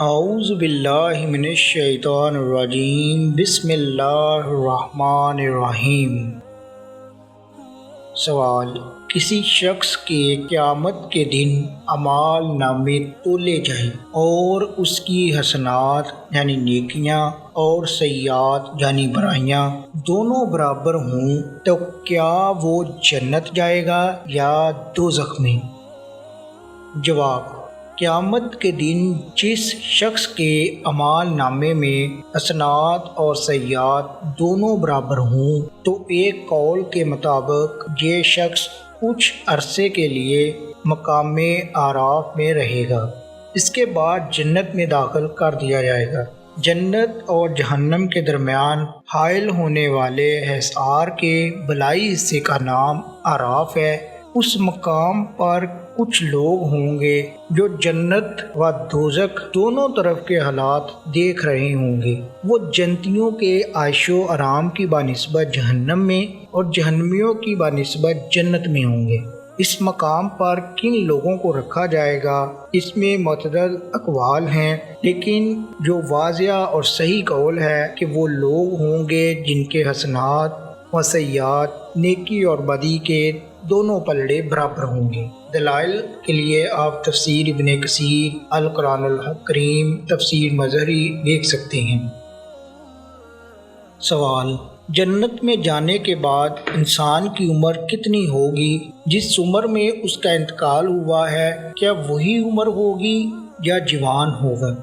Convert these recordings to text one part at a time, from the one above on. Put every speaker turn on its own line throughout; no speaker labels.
اعوذ باللہ من الشیطان الرجیم بسم اللہ الرحمن الرحیم۔ سوال: کسی شخص کے قیامت کے دن اعمال نامے تولے جائیں اور اس کی حسنات یعنی نیکیاں اور سیئات یعنی برائیاں دونوں برابر ہوں تو کیا وہ جنت جائے گا یا دوزخ میں؟ جواب: قیامت کے دن جس شخص کے اعمال نامے میں حسنات اور سیئات دونوں برابر ہوں تو ایک قول کے مطابق یہ شخص کچھ عرصے کے لیے مقام اعراف میں رہے گا، اس کے بعد جنت میں داخل کر دیا جائے گا۔ جنت اور جہنم کے درمیان حائل ہونے والے حصار کے بالائی حصے کا نام اعراف ہے۔ اس مقام پر کچھ لوگ ہوں گے جو جنت و دوزخ دونوں طرف کے حالات دیکھ رہے ہوں گے۔ وہ جنتیوں کے عیش و آرام کی بنسبت جہنم میں اور جہنمیوں کی بنسبت جنت میں ہوں گے۔ اس مقام پر کن لوگوں کو رکھا جائے گا، اس میں متعدد اقوال ہیں، لیکن جو واضح اور صحیح قول ہے کہ وہ لوگ ہوں گے جن کے حسنات و سیئات نیکی اور بدی کے دونوں پلڑے برابر ہوں گے۔ دلائل کے لیے آپ تفسیر ابن کثیر، القرآن الکریم، تفسیر مظہری دیکھ سکتے ہیں۔ سوال: جنت میں جانے کے بعد انسان کی عمر کتنی ہوگی؟ جس عمر میں اس کا انتقال ہوا ہے کیا وہی عمر ہوگی یا جوان ہوگا؟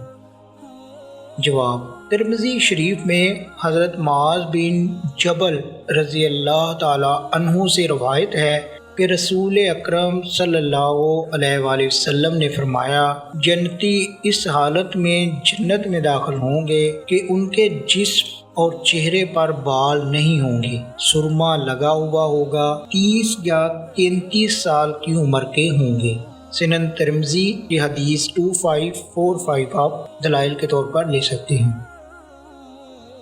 جواب: ترمذی شریف میں حضرت معاذ بن جبل رضی اللہ تعالی عنہ سے روایت ہے کہ رسول اکرم صلی اللہ علیہ وآلہ وسلم نے فرمایا، جنتی اس حالت میں جنت میں داخل ہوں گے کہ ان کے جسم اور چہرے پر بال نہیں ہوں گے، سرما لگا ہوا ہوگا، 30 یا 33 سال کی عمر کے ہوں گے۔ سنن ترمذی کی حدیث 2545 آپ دلائل کے طور پر لے سکتے ہیں۔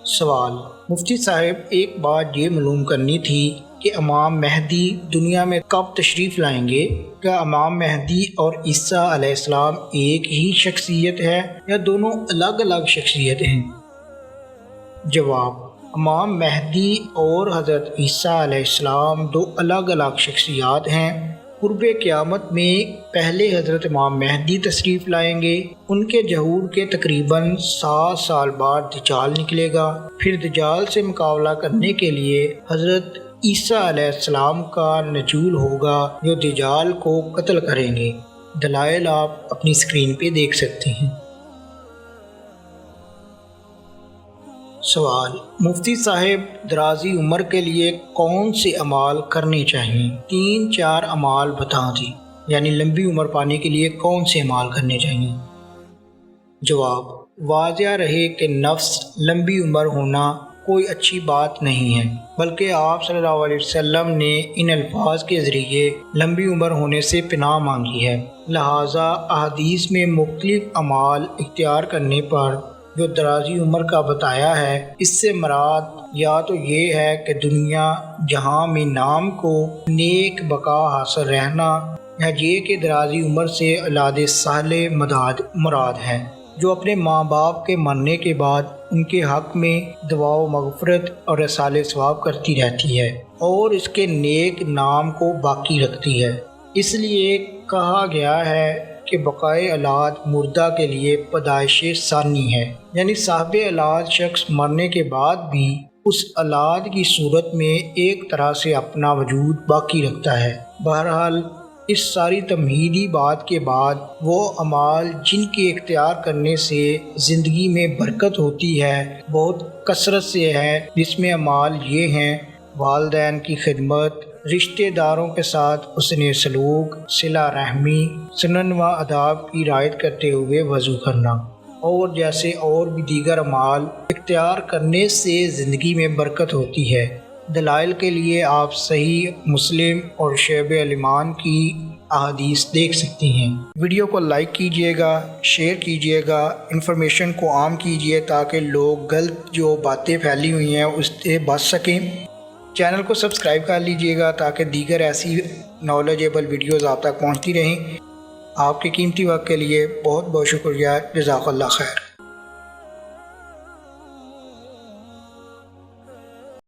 سوال: مفتی صاحب، ایک بات یہ معلوم کرنی تھی کہ امام مہدی دنیا میں کب تشریف لائیں گے؟ کیا امام مہدی اور عیسیٰ علیہ السلام ایک ہی شخصیت ہے یا دونوں الگ الگ شخصیتیں ہیں؟ جواب: امام مہدی اور حضرت عیسیٰ علیہ السلام دو الگ الگ شخصیات ہیں۔ قرب قیامت میں پہلے حضرت امام مہدی تشریف لائیں گے، ان کے ظہور کے تقریباً 7 سال بعد دجال نکلے گا، پھر دجال سے مقابلہ کرنے کے لیے حضرت عیسیٰ علیہ السلام کا نزول ہوگا جو دجال کو قتل کریں گے۔ دلائل آپ اپنی اسکرین پہ دیکھ سکتے ہیں۔ سوال: مفتی صاحب، درازی عمر کے لیے کون سے اعمال کرنے چاہیے؟ 3-4 اعمال بتا دیں، یعنی لمبی عمر پانے کے لیے کون سے اعمال کرنے چاہیے؟ جواب: واضح رہے کہ نفس لمبی عمر ہونا کوئی اچھی بات نہیں ہے، بلکہ آپ صلی اللہ علیہ وسلم نے ان الفاظ کے ذریعے لمبی عمر ہونے سے پناہ مانگی ہے، لہٰذا احادیث میں مختلف اعمال اختیار کرنے پر جو درازی عمر کا بتایا ہے، اس سے مراد یا تو یہ ہے کہ دنیا جہاں میں نام کو نیک بقا حاصل رہنا، یا یہ کہ درازی عمر سے اولاد صالح مراد ہے جو اپنے ماں باپ کے مرنے کے بعد ان کے حق میں دعا و مغفرت اور ایصال ثواب کرتی رہتی ہے اور اس کے نیک نام کو باقی رکھتی ہے۔ اس لیے کہا گیا ہے کہ بقائے اولاد مردہ کے لیے پیدائش ثانی ہے، یعنی صاحب اولاد شخص مرنے کے بعد بھی اس اولاد کی صورت میں ایک طرح سے اپنا وجود باقی رکھتا ہے۔ بہرحال اس ساری تمہیدی بات کے بعد وہ اعمال جن کے اختیار کرنے سے زندگی میں برکت ہوتی ہے بہت کثرت سے ہے، جس میں اعمال یہ ہیں: والدین کی خدمت، رشتہ داروں کے ساتھ حسن سلوک، صلہ رحمی، سنن و آداب کی رعایت کرتے ہوئے وضو کرنا، اور جیسے اور بھی دیگر اعمال اختیار کرنے سے زندگی میں برکت ہوتی ہے۔ دلائل کے لیے آپ صحیح مسلم اور شعب الایمان کی احادیث دیکھ سکتی ہیں۔ ویڈیو کو لائک کیجئے گا، شیئر کیجئے گا، انفارمیشن کو عام کیجئے تاکہ لوگ غلط جو باتیں پھیلی ہوئی ہیں اس سے بچ سکیں۔ چینل کو سبسکرائب کر لیجئے گا تاکہ دیگر ایسی نالجیبل ویڈیوز آپ تک پہنچتی رہیں۔ آپ کے قیمتی وقت کے لیے بہت بہت شکریہ، جزاک اللہ خیر۔